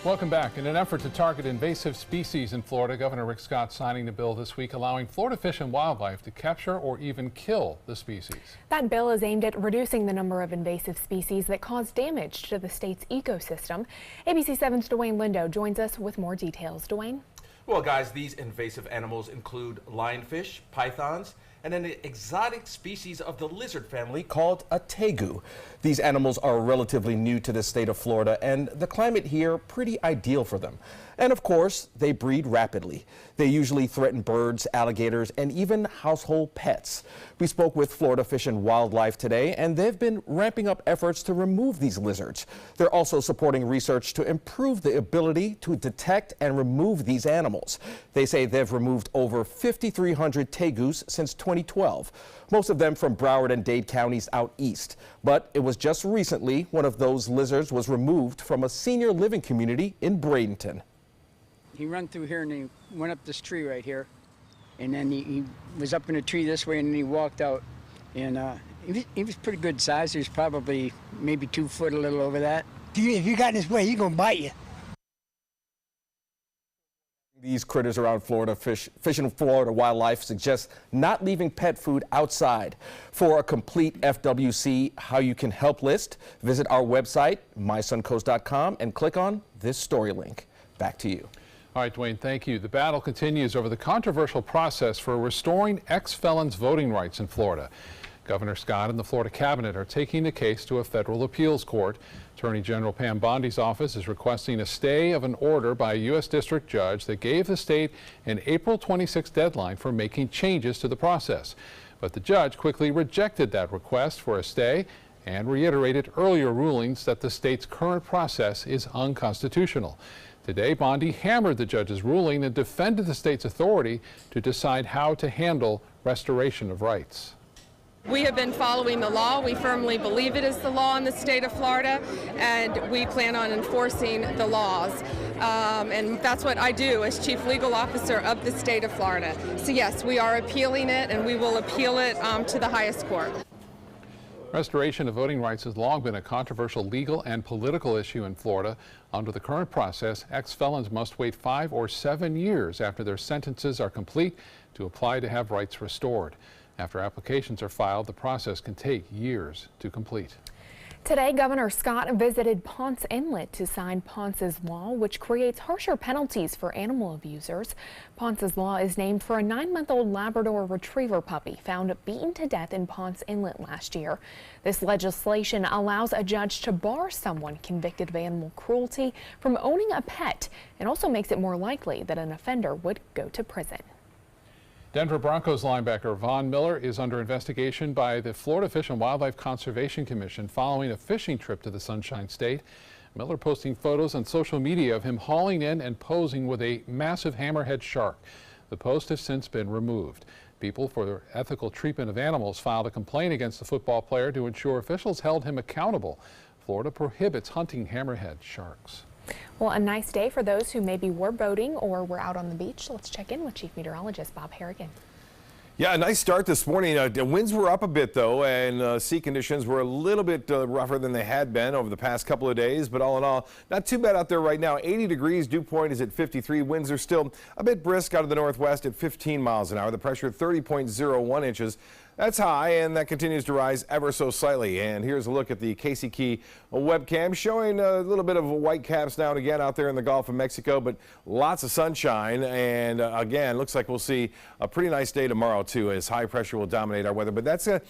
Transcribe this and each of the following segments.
Welcome back. In an effort to target invasive species in Florida, Governor Rick Scott signing a bill this week allowing Florida Fish and Wildlife to capture or even kill the species. That bill is aimed at reducing the number of invasive species that cause damage to the state's ecosystem. ABC 7's Dwayne Lindo joins us with more details. Dwayne? Well, guys, these invasive animals include lionfish, pythons, and an exotic species of the lizard family called a tegu. These animals are relatively new to the state of Florida, and the climate here pretty ideal for them. And of course, they breed rapidly. They usually threaten birds, alligators, and even household pets. We spoke with Florida Fish and Wildlife today, and they've been ramping up efforts to remove these lizards. They're also supporting research to improve the ability to detect and remove these animals. They say they've removed over 5,300 tegus since 2012, most of them from Broward and Dade counties out east. But it was just recently one of those lizards was removed from a senior living community in Bradenton. He ran through here and he went up this tree right here, and then he was up in a tree this way, and then he walked out, and he was pretty good size. He was probably maybe 2 foot, a little over that. If you got in his way, he's gonna bite you. These critters around Florida, Fish and Florida Wildlife suggests not leaving pet food outside. For a complete FWC How You Can Help list, visit our website, mysuncoast.com, and click on this story link. Back to you. All right, Dwayne, thank you. The battle continues over the controversial process for restoring ex-felons' voting rights in Florida. Governor Scott and the Florida cabinet are taking the case to a federal appeals court. Attorney General Pam Bondi's office is requesting a stay of an order by a U.S. district judge that gave the state an April 26 deadline for making changes to the process. But the judge quickly rejected that request for a stay and reiterated earlier rulings that the state's current process is unconstitutional. Today, Bondi hammered the judge's ruling and defended the state's authority to decide how to handle restoration of rights. We have been following the law. We firmly believe it is the law in the state of Florida, and we plan on enforcing the laws. And that's what I do as Chief Legal Officer of the state of Florida. So yes, we are appealing it, and we will appeal it to the highest court. Restoration of voting rights has long been a controversial legal and political issue in Florida. Under the current process, ex-felons must wait 5 or 7 years after their sentences are complete to apply to have rights restored. After applications are filed, the process can take years to complete. Today, Governor Scott visited Ponce Inlet to sign Ponce's Law, which creates harsher penalties for animal abusers. Ponce's Law is named for a 9-month-old Labrador Retriever puppy found beaten to death in Ponce Inlet last year. This legislation allows a judge to bar someone convicted of animal cruelty from owning a pet and also makes it more likely that an offender would go to prison. Denver Broncos linebacker Von Miller is under investigation by the Florida Fish and Wildlife Conservation Commission following a fishing trip to the Sunshine State. Miller posting photos on social media of him hauling in and posing with a massive hammerhead shark. The post has since been removed. People for their ethical treatment of animals filed a complaint against the football player to ensure officials held him accountable. Florida prohibits hunting hammerhead sharks. Well, a nice day for those who maybe were boating or were out on the beach. Let's check in with Chief Meteorologist Bob Harrigan. Yeah, a nice start this morning. The winds were up a bit, though, and sea conditions were a little bit rougher than they had been over the past couple of days. But all in all, not too bad out there right now. 80 degrees. Dew point is at 53. Winds are still a bit brisk out of the northwest at 15 miles an hour. The pressure 30.01 inches. That's high, and that continues to rise ever so slightly. And here's a look at the Casey Key webcam showing a little bit of white caps now and again out there in the Gulf of Mexico, but lots of sunshine. And again, looks like we'll see a pretty nice day tomorrow, too, as high pressure will dominate our weather. But that's a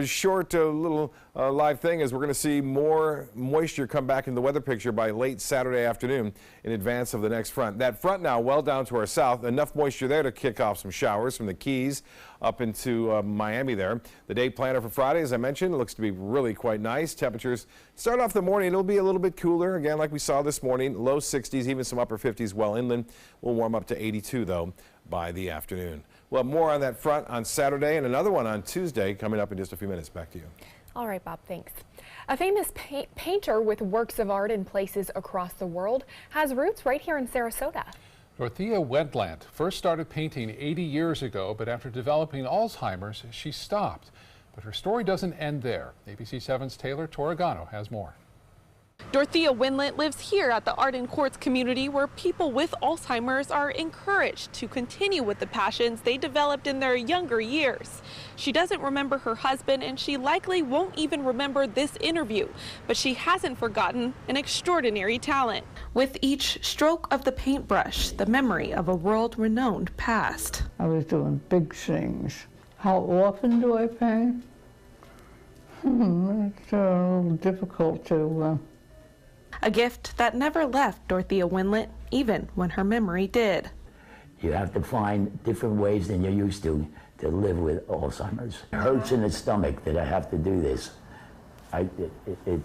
short little live thing, as we're going to see more moisture come back in the weather picture by late Saturday afternoon in advance of the next front. That front now well down to our south, enough moisture there to kick off some showers from the Keys up into Miami there. The day planner for Friday, as I mentioned, looks to be really quite nice. Temperatures start off the morning. It'll be a little bit cooler, again, like we saw this morning. Low 60s, even some upper 50s well inland. We'll warm up to 82, though, by the afternoon. We'll have more on that front on Saturday and another one on Tuesday coming up in just a few minutes. Back to you. All right, Bob, thanks. A famous painter with works of art in places across the world has roots right here in Sarasota. Dorothea Wendland first started painting 80 years ago, but after developing Alzheimer's, she stopped. But her story doesn't end there. ABC 7's Taylor Torregano has more. Dorothea Winlet lives here at the Arden Courts community, where people with Alzheimer's are encouraged to continue with the passions they developed in their younger years. She doesn't remember her husband, and she likely won't even remember this interview, but she hasn't forgotten an extraordinary talent. With each stroke of the paintbrush, the memory of a world-renowned past. I was doing big things. How often do I paint? It's a little difficult to... A gift that never left Dorothea Winlet, even when her memory did. You have to find different ways than you're used to live with Alzheimer's. It hurts in the stomach that I have to do this.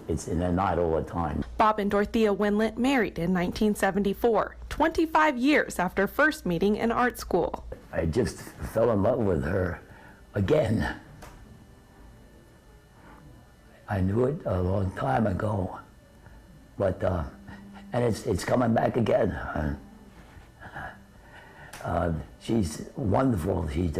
It's in a knot all the time. Bob and Dorothea Winlet married in 1974, 25 years after first meeting in art school. I just fell in love with her again. I knew it a long time ago. But, and it's coming back again. She's wonderful. She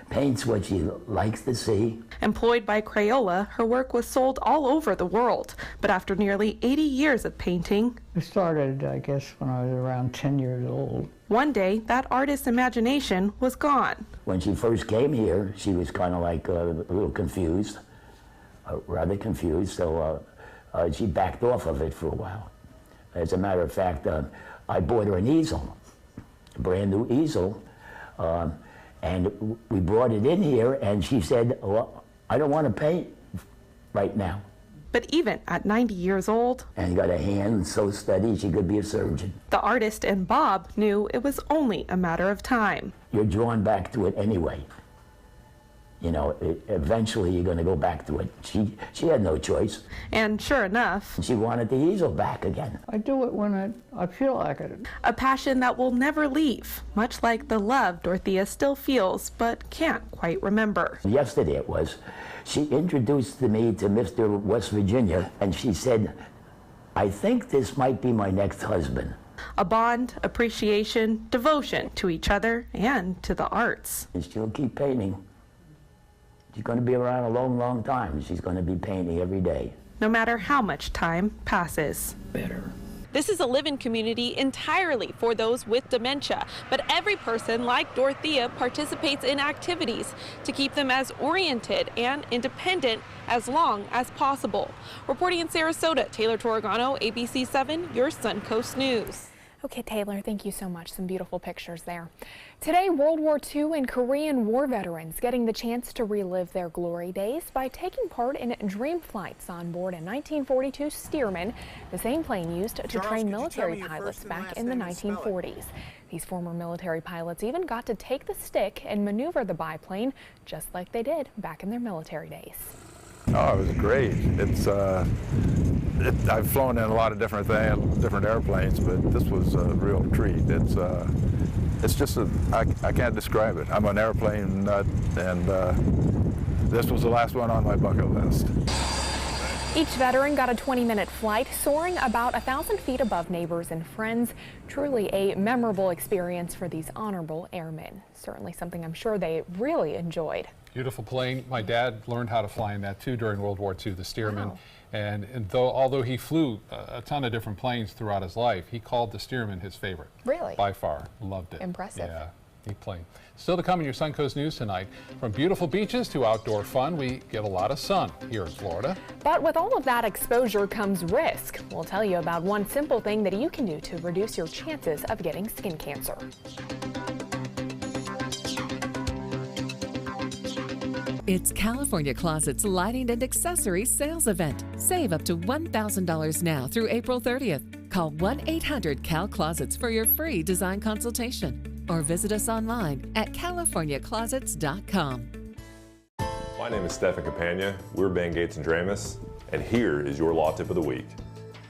paints what she likes to see. Employed by Crayola, her work was sold all over the world. But after nearly 80 years of painting, I started, I guess, when I was around 10 years old. One day, that artist's imagination was gone. When she first came here, she was kind of like a little confused, rather confused. So. She backed off of it for a while. As a matter of fact, I bought her an easel, a brand new easel, and we brought it in here, and she said, well, I don't want to paint right now. But even at 90 years old, and got a hand so steady she could be a surgeon. The artist and Bob knew it was only a matter of time. You're drawn back to it anyway. You know, eventually you're going to go back to it. She had no choice. And sure enough, she wanted the easel back again. I do it when I feel like it. A passion that will never leave, much like the love Dorothea still feels but can't quite remember. Yesterday it was. She introduced me to Mr. West Virginia, and she said, I think this might be my next husband. A bond, appreciation, devotion to each other and to the arts. And she'll keep painting. She's going to be around a long, long time. She's going to be painting every day. No matter how much time passes. Better. This is a live-in community entirely for those with dementia, but every person like Dorothea participates in activities to keep them as oriented and independent as long as possible. Reporting in Sarasota, Taylor Torregano, ABC 7, your Suncoast News. Okay, Taylor, thank you so much. Some beautiful pictures there. Today, World War II and Korean War veterans getting the chance to relive their glory days by taking part in dream flights on board a 1942 Stearman, the same plane used to train military pilots back in the 1940s. These former military pilots even got to take the stick and maneuver the biplane just like they did back in their military days. Oh, it was great. I've flown in a lot of different airplanes, but this was a real treat. It's just I can't describe it. I'm an airplane nut, and this was the last one on my bucket list. Each veteran got a 20-minute flight, soaring about 1,000 feet above neighbors and friends. Truly a memorable experience for these honorable airmen. Certainly something I'm sure they really enjoyed. Beautiful plane. My dad learned how to fly in that too during World War II, the Stearman. Wow. And although he flew a ton of different planes throughout his life, he called the Stearman his favorite. Really? By far. Loved it. Impressive. Yeah, neat plane. Still to come in your Suncoast News tonight. From beautiful beaches to outdoor fun, we get a lot of sun here in Florida. But with all of that exposure comes risk. We'll tell you about one simple thing that you can do to reduce your chances of getting skin cancer. It's California Closet's Lighting and Accessories Sales Event. Save up to $1,000 now through April 30th. Call 1-800-CAL-CLOSETS for your free design consultation or visit us online at californiaclosets.com. My name is Stephen Campagna. We're Ben Gates and Dramus, and here is your law tip of the week.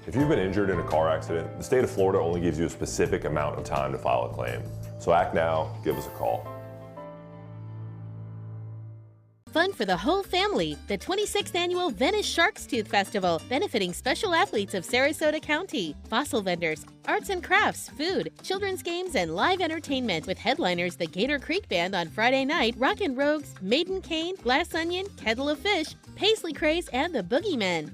If you've been injured in a car accident, the state of Florida only gives you a specific amount of time to file a claim. So act now, give us a call. Fun for the whole family, the 26th Annual Venice Shark's Tooth Festival, benefiting special athletes of Sarasota County, fossil vendors, arts and crafts, food, children's games, and live entertainment with headliners the Gator Creek Band on Friday night, Rockin' Rogues, Maiden Cane, Glass Onion, Kettle of Fish, Paisley Craze, and the Boogeymen.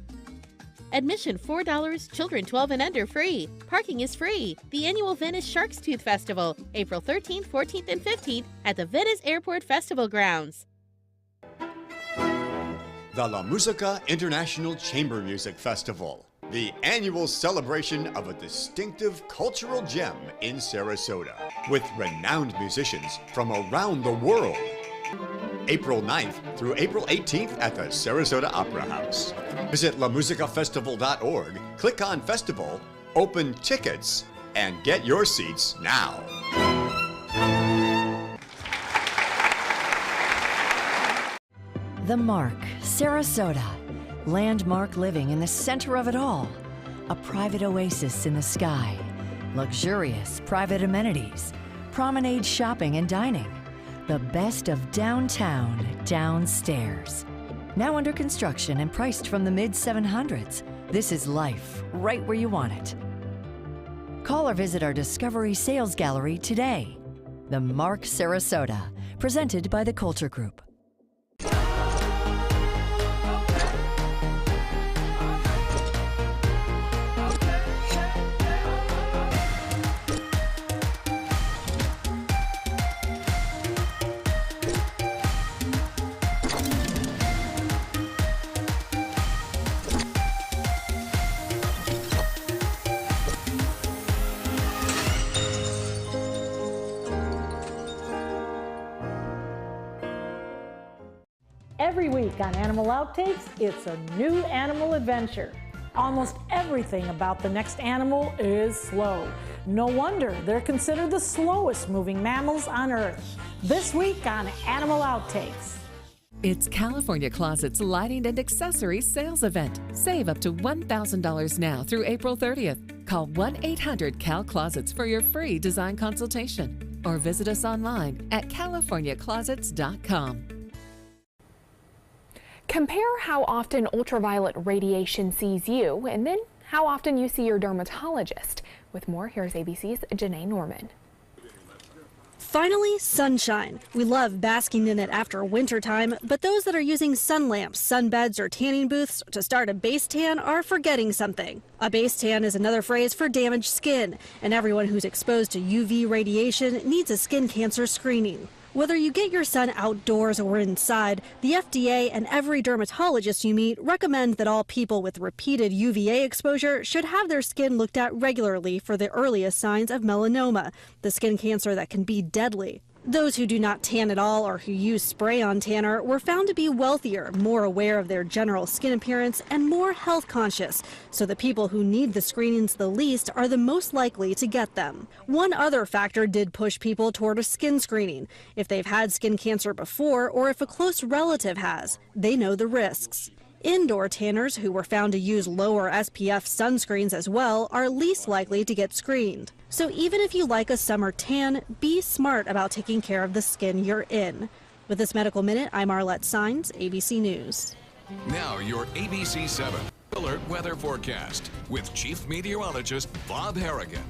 Admission $4, children 12 and under free. Parking is free. The annual Venice Shark's Tooth Festival, April 13th, 14th, and 15th at the Venice Airport Festival Grounds. The La Musica International Chamber Music Festival, the annual celebration of a distinctive cultural gem in Sarasota, with renowned musicians from around the world. April 9th through April 18th at the Sarasota Opera House. Visit lamusicafestival.org, click on Festival, open tickets, and get your seats now. The Mark, Sarasota. Landmark living in the center of it all. A private oasis in the sky. Luxurious private amenities. Promenade shopping and dining. The best of downtown downstairs. Now under construction and priced from the mid-700s. This is life right where you want it. Call or visit our Discovery Sales Gallery today. The Mark Sarasota, presented by the Culture Group. Every week on Animal Outtakes, it's a new animal adventure. Almost everything about the next animal is slow. No wonder they're considered the slowest moving mammals on Earth. This week on Animal Outtakes. It's California Closet's Lighting and Accessories Sales Event. Save up to $1,000 now through April 30th. Call 1-800-CAL-CLOSETS for your free design consultation or visit us online at californiaclosets.com. Compare how often ultraviolet radiation sees you and then how often you see your dermatologist. With more, here's ABC's Janae Norman. Finally, sunshine. We love basking in it after wintertime, but those that are using sun lamps, sunbeds, or tanning booths to start a base tan are forgetting something. A base tan is another phrase for damaged skin, and everyone who's exposed to UV radiation needs a skin cancer screening. Whether you get your sun outdoors or inside, the FDA and every dermatologist you meet recommend that all people with repeated UVA exposure should have their skin looked at regularly for the earliest signs of melanoma, the skin cancer that can be deadly. Those who do not tan at all or who use spray-on tanner were found to be wealthier, more aware of their general skin appearance, and more health conscious. So the people who need the screenings the least are the most likely to get them. One other factor did push people toward a skin screening. If they've had skin cancer before or if a close relative has, they know the risks. Indoor tanners who were found to use lower SPF sunscreens as well are least likely to get screened. So even if you like a summer tan, be smart about taking care of the skin you're in. With this Medical Minute, I'm Arlette Saenz, ABC News. Now your ABC 7 Alert Weather Forecast with Chief Meteorologist Bob Harrigan.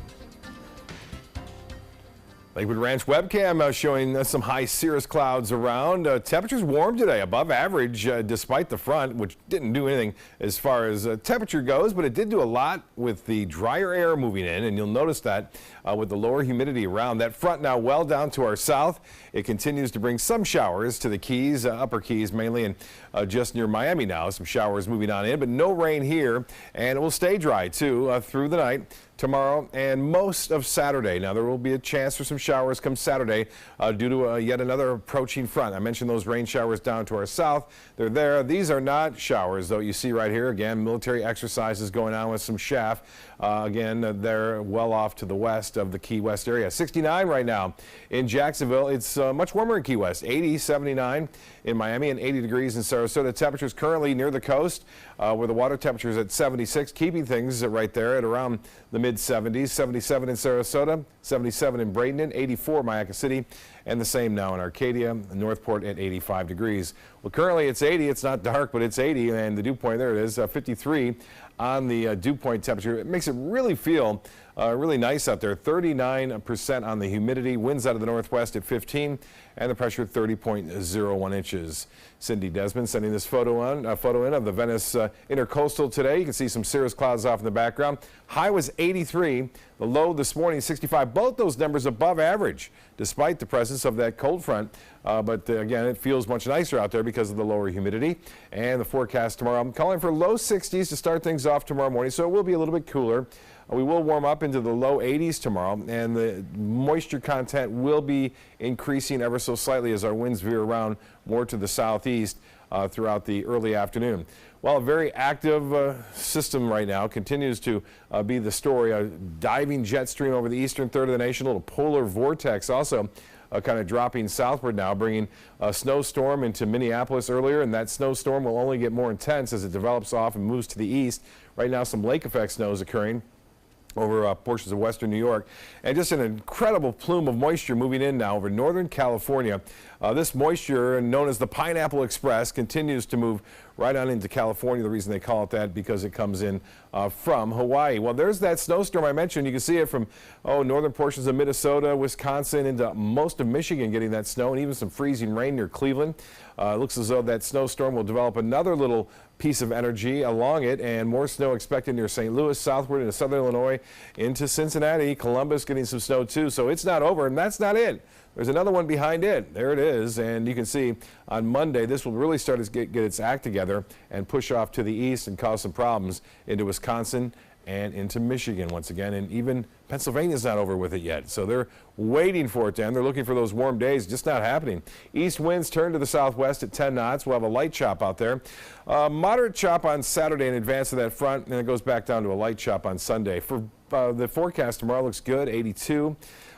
Lakewood Ranch webcam showing some high cirrus clouds around. Temperatures warm today, above average, despite the front, which didn't do anything as far as temperature goes, but it did do a lot with the drier air moving in, and you'll notice that with the lower humidity around. That front now well down to our south. It continues to bring some showers to the Keys, upper Keys mainly, and just near Miami now. Some showers moving on in, but no rain here, and it will stay dry too through the night. Tomorrow and most of Saturday. Now there will be a chance for some showers come Saturday due to yet another approaching front. I mentioned those rain showers down to our south. They're there. These are not showers though. You see right here again military exercises going on with some chaff. Again, they're well off to the west of the Key West area. 69 right now in Jacksonville. It's much warmer in Key West. 80, 79 in Miami and 80 degrees in Sarasota. Temperatures currently near the coast where the water temperature is at 76, keeping things right there at around the mid-70s. 77 in Sarasota, 77 in Bradenton, 84 Mayaca City, and the same now in Arcadia, Northport at 85 degrees. Well, currently it's 80. It's not dark, but it's 80, and the dew point, there it is, 53 on the dew point temperature. It makes it really feel really nice out there. 39% on the humidity, winds out of the northwest at 15, and the pressure 30.01 inches. Cindy Desmond sending this photo in of the Venice Intercoastal today. You can see some cirrus clouds off in the background. High was 83. The low this morning 65. Both those numbers above average, despite the presence of that cold front. But again, it feels much nicer out there because of the lower humidity. And the forecast tomorrow, I'm calling for low 60s to start things off tomorrow morning, so it will be a little bit cooler. We will warm up into the low 80s tomorrow, and the moisture content will be increasing ever so slightly as our winds veer around more to the southeast throughout the early afternoon. Well, a very active system right now continues to be the story. A diving jet stream over the eastern third of the nation, a little polar vortex also kind of dropping southward now, bringing a snowstorm into Minneapolis earlier, and that snowstorm will only get more intense as it develops off and moves to the east. Right now, some lake effect snow is occurring over portions of western New York, and just an incredible plume of moisture moving in now over northern California. This moisture, known as the Pineapple Express, continues to move right on into California. The reason they call it that, because it comes in from Hawaii. Well, there's that snowstorm I mentioned. You can see it from northern portions of Minnesota, Wisconsin, into most of Michigan, getting that snow, and even some freezing rain near Cleveland. It looks as though that snowstorm will develop another little piece of energy along it, and more snow expected near St. Louis, southward into southern Illinois, into Cincinnati, Columbus getting some snow too. So it's not over, and that's not it. There's another one behind it. There it is, and you can see on Monday this will really start to get its act together and push off to the east and cause some problems into Wisconsin and into Michigan once again, and even Pennsylvania's not over with it yet. So they're waiting for it to end. They're looking for those warm days, just not happening. East winds turn to the southwest at 10 knots. We'll have a light chop out there. Moderate chop on Saturday in advance of that front, and it goes back down to a light chop on Sunday. For the forecast tomorrow looks good, 82.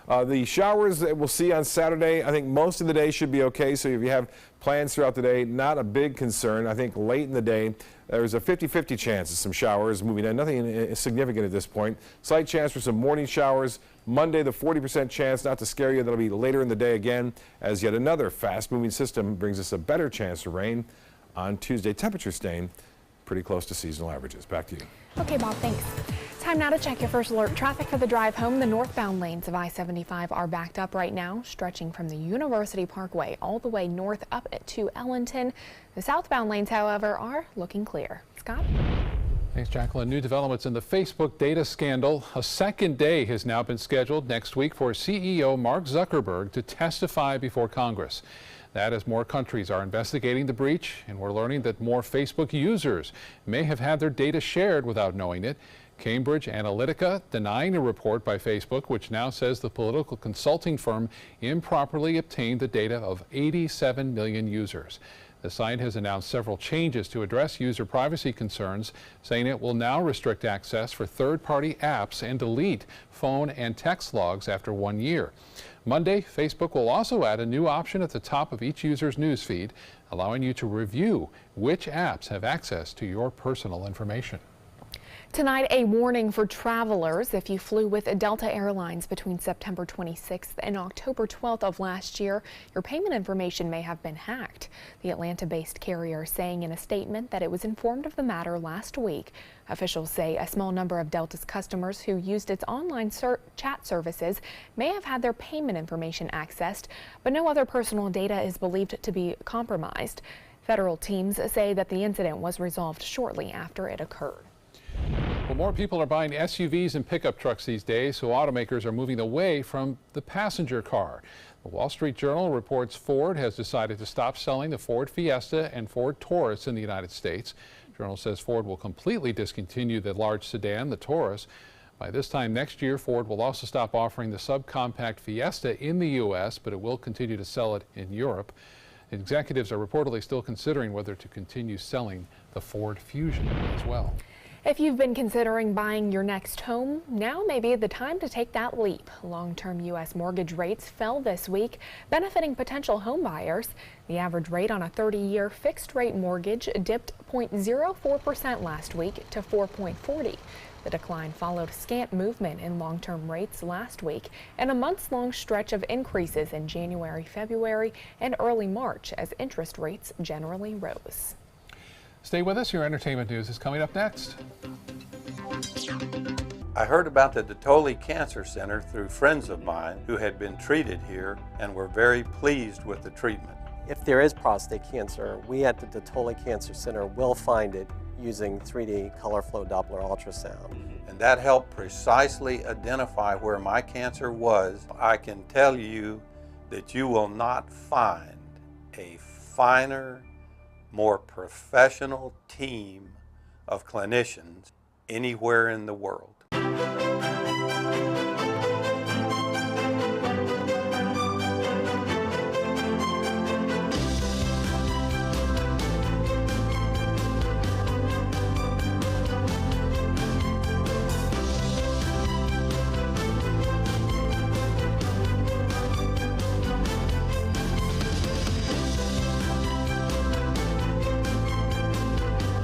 The showers that we'll see on Saturday, I think most of the day should be okay. So if you have plans throughout the day, not a big concern. I think late in the day, there's a 50-50 chance of some showers moving in. Nothing significant at this point. Slight chance for some morning showers. Monday, the 40% chance, not to scare you, that'll be later in the day again, as yet another fast-moving system brings us a better chance of rain. On Tuesday, temperature staying pretty close to seasonal averages. Back to you. Okay, Bob, thanks. Time now to check your first alert traffic for the drive home. The northbound lanes of I-75 are backed up right now, stretching from the University Parkway all the way north up to Ellington. The southbound lanes, however, are looking clear. Scott? Thanks, Jacqueline. New developments in the Facebook data scandal. A second day has now been scheduled next week for CEO Mark Zuckerberg to testify before Congress. That as more countries are investigating the breach, and we're learning that more Facebook users may have had their data shared without knowing it. Cambridge Analytica denying a report by Facebook, which now says the political consulting firm improperly obtained the data of 87 million users. The site has announced several changes to address user privacy concerns, saying it will now restrict access for third-party apps and delete phone and text logs after 1 year. Monday, Facebook will also add a new option at the top of each user's newsfeed, allowing you to review which apps have access to your personal information. Tonight, a warning for travelers. If you flew with Delta Airlines between September 26th and October 12th of last year, your payment information may have been hacked. The Atlanta-based carrier saying in a statement that it was informed of the matter last week. Officials say a small number of Delta's customers who used its online chat services may have had their payment information accessed, but no other personal data is believed to be compromised. Federal teams say that the incident was resolved shortly after it occurred. Well, more people are buying SUVs and pickup trucks these days, so automakers are moving away from the passenger car. The Wall Street Journal reports Ford has decided to stop selling the Ford Fiesta and Ford Taurus in the United States. The Journal says Ford will completely discontinue the large sedan, the Taurus. By this time next year, Ford will also stop offering the subcompact Fiesta in the U.S., but it will continue to sell it in Europe. Executives are reportedly still considering whether to continue selling the Ford Fusion as well. If you've been considering buying your next home, now may be the time to take that leap. Long-term U.S. mortgage rates fell this week, benefiting potential home buyers. The average rate on a 30-year fixed-rate mortgage dipped 0.04% last week to 4.40. The decline followed scant movement in long-term rates last week and a months-long stretch of increases in January, February, and early March as interest rates generally rose. Stay with us. Your entertainment news is coming up next. I heard about the Dotole Cancer Center through friends of mine who had been treated here and were very pleased with the treatment. If there is prostate cancer, we at the Dotole Cancer Center will find it using 3D color flow Doppler ultrasound. And that helped precisely identify where my cancer was. I can tell you that you will not find a finer, more professional team of clinicians anywhere in the world.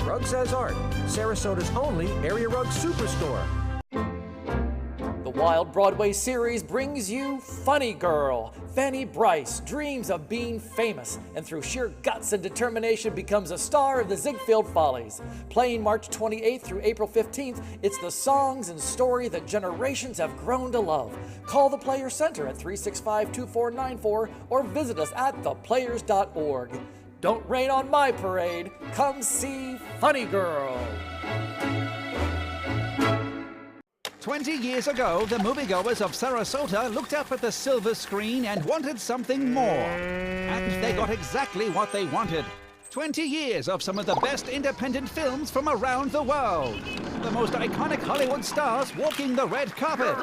Rugs as Art, Sarasota's only area rug superstore. The Wild Broadway series brings you Funny Girl. Fanny Bryce dreams of being famous and through sheer guts and determination becomes a star of the Ziegfeld Follies. Playing March 28th through April 15th, it's the songs and story that generations have grown to love. Call the Players Center at 365-2494 or visit us at theplayers.org. Don't rain on my parade. Come see Funny Girl. 20 years ago, the moviegoers of Sarasota looked up at the silver screen and wanted something more. And they got exactly what they wanted. 20 years of some of the best independent films from around the world. The most iconic Hollywood stars walking the red carpet.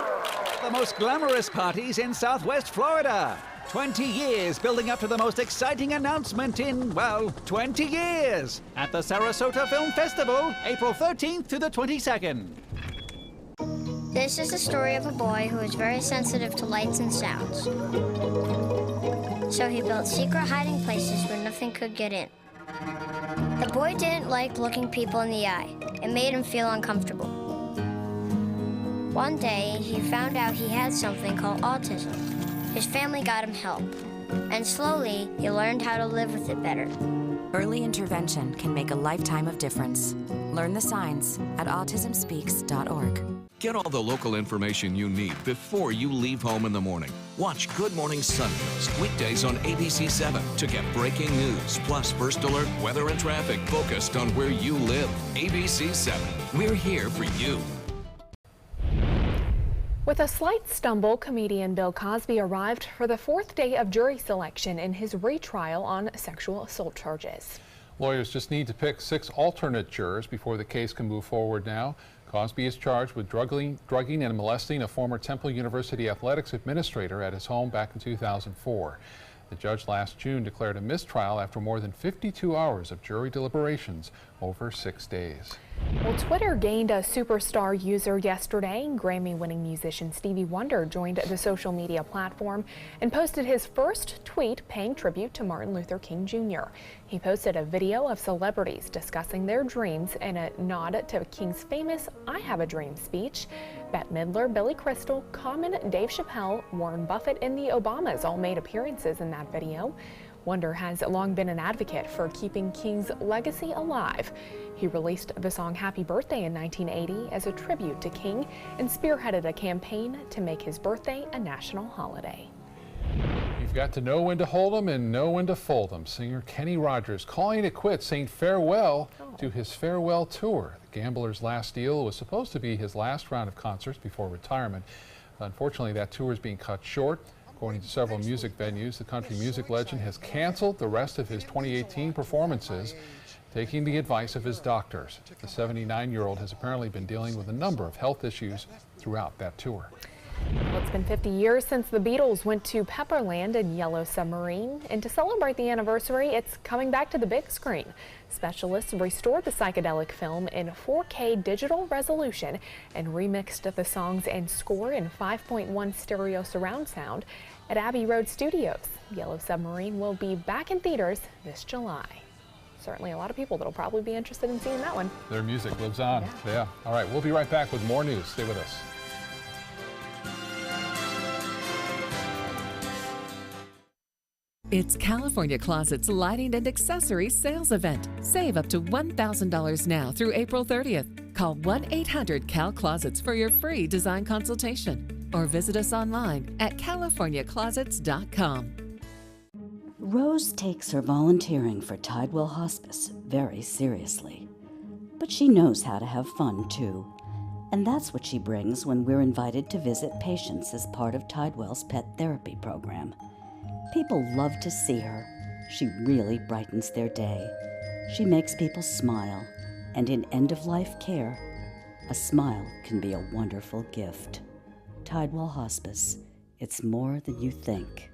The most glamorous parties in Southwest Florida. 20 years building up to the most exciting announcement in, well, 20 years at the Sarasota Film Festival, April 13th to the 22nd. This is the story of a boy who is very sensitive to lights and sounds. So he built secret hiding places where nothing could get in. The boy didn't like looking people in the eye. It made him feel uncomfortable. One day, he found out he had something called autism. His family got him help, and slowly, he learned how to live with it better. Early intervention can make a lifetime of difference. Learn the signs at autismspeaks.org. Get all the local information you need before you leave home in the morning. Watch Good Morning Suncoast weekdays on ABC7 to get breaking news, plus first alert, weather, and traffic focused on where you live. ABC7, we're here for you. With a slight stumble, comedian Bill Cosby arrived for the fourth day of jury selection in his retrial on sexual assault charges. Lawyers just need to pick 6 alternate jurors before the case can move forward now. Cosby is charged with drugging and molesting a former Temple University athletics administrator at his home back in 2004. The judge last June declared a mistrial after more than 52 hours of jury deliberations over 6 days. Well, Twitter gained a superstar user yesterday. Grammy-winning musician Stevie Wonder joined the social media platform and posted his first tweet paying tribute to Martin Luther King Jr. He posted a video of celebrities discussing their dreams and a nod to King's famous I Have a Dream speech. Bette Midler, Billy Crystal, Common, Dave Chappelle, Warren Buffett, and the Obamas all made appearances in that video. Wonder has long been an advocate for keeping King's legacy alive. He released the song Happy Birthday in 1980 as a tribute to King and spearheaded a campaign to make his birthday a national holiday. You've got to know when to hold 'em and know when to fold 'em. Singer Kenny Rogers calling it quits, saying farewell to his farewell tour. The Gambler's last deal was supposed to be his last round of concerts before retirement. Unfortunately, that tour is being cut short. According to several music venues, the country music legend has canceled the rest of his 2018 performances, taking the advice of his doctors. The 79-year-old has apparently been dealing with a number of health issues throughout that tour. Well, it's been 50 years since the Beatles went to Pepperland in Yellow Submarine, and to celebrate the anniversary, it's coming back to the big screen. Specialists restored the psychedelic film in 4K digital resolution and remixed the songs and score in 5.1 stereo surround sound at Abbey Road Studios. Yellow Submarine will be back in theaters this July. certainly a lot of people that'll probably be interested in seeing that one. Their music lives on. Yeah. All right, we'll be right back with more news. Stay with us. It's California Closet's Lighting and Accessories Sales Event. Save up to $1,000 now through April 30th. Call 1-800-CAL-CLOSETS for your free design consultation or visit us online at californiaclosets.com. Rose takes her volunteering for Tidewell Hospice very seriously. But she knows how to have fun, too. And that's what she brings when we're invited to visit patients as part of Tidewell's pet therapy program. People love to see her. She really brightens their day. She makes people smile. And in end-of-life care, a smile can be a wonderful gift. Tidewell Hospice. It's more than you think.